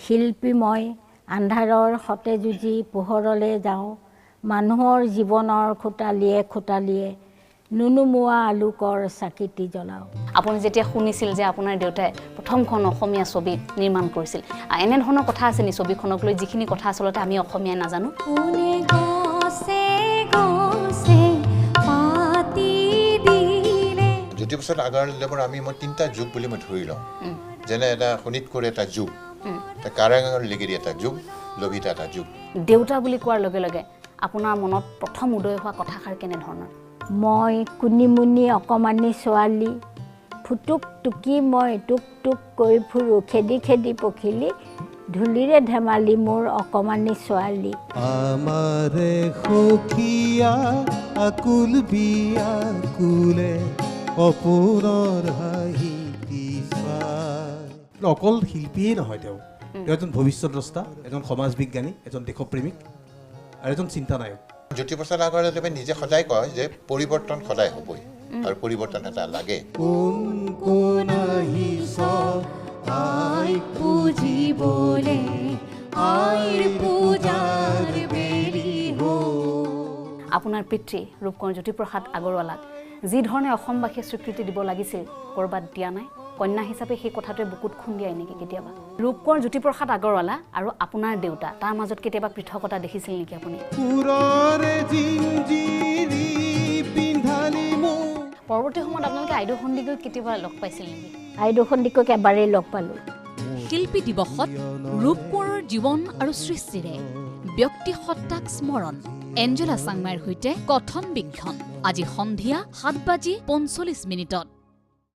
শিল্পী মই আন্ধাৰৰ সতে যুঁজি পোহৰলৈ যাওঁ মানুহৰ জীৱনৰ খোটালিয়ে নুনুমোৱা আলোকৰ চাকিটি জ্বলাওঁ আপুনি যেতিয়া শুনিছিল যে আপোনাৰ দেউতাই প্ৰথমখন অসমীয়া ছবি নিৰ্মাণ কৰিছিল এনে ধৰণৰ কথা আছে নি ছবিখনক লৈ যিখিনি কথা আচলতে আমি অসমীয়াই নাজানো জ্যোতিপ্ৰসাদ আগৰৱালাৰ আমি মই 3টা যুগ বুলি মই ধৰি লওঁ যেনে এটা শোণিতপুৰ এটা যুগ এটা কাৰাগাঙৰ লিগিৰি এটা যুগ লভিতা এটা যুগ দেউতা বুলি কোৱাৰ লগে লগে আপোনাৰ মনত প্ৰথম উদয় হোৱা কথাষাৰ কেনে ধৰণৰ মই কুনিমুনি অকমানি ছোৱালী ফুটুক টুকি মই টুক টুক কৰি ফুৰো খেদি পখিলি ধুলিৰে ধেমালি মোৰ অকমানি ছোৱালী আমাৰে সখিয়া আকুল বিয়া কুলে অপুৰৰ হাঁহি অকল শিল্পীয়ে নহয় তেওঁ এজন ভৱিষ্যত দ্ৰষ্টা এজন সমাজ বিজ্ঞানী এজন দেশপ্ৰেমিক আৰু এজন চিন্তানায়ক জ্যোতিপ্ৰসাদ আগৰৱালাই নিজে সদায় কয় যে পৰিৱৰ্তন সদায় হ'বই আৰু পৰিৱৰ্তন এটা লাগে আপোনাৰ পিতৃ ৰূপকোঁৱৰ জ্যোতিপ্ৰসাদ আগৰৱালাক যি ধৰণে অসমবাসীয়ে স্বীকৃতি দিব লাগিছিল ক'ৰবাত দিয়া নাই কন্যা হিচাপে সেই কথাটোৱে বুকুত খুন্দিয়াই নেকি কেতিয়াবা ৰূপকোঁৱৰ জ্যোতিপ্ৰসাদ আগৰৱালা আৰু আপোনাৰ দেউতা তাৰ মাজত কেতিয়াবা পৃথকতা দেখিছিল নেকি আপুনি পৰৱৰ্তী সময়ত আপোনালোকে আইদেউ সন্দিকৈক কেতিয়াবা লগ পাইছিল নেকি আইদেউ সন্দিকৈক এবাৰেই লগ পালোঁ শিল্পী দিৱসত ৰূপকোঁৱৰৰ জীৱন আৰু সৃষ্টিৰে ব্যক্তি সত্তাক স্মৰণ এঞ্জেলা চাংমাইৰ সৈতে কথন বীক্ষণ আজি সন্ধিয়া 7:45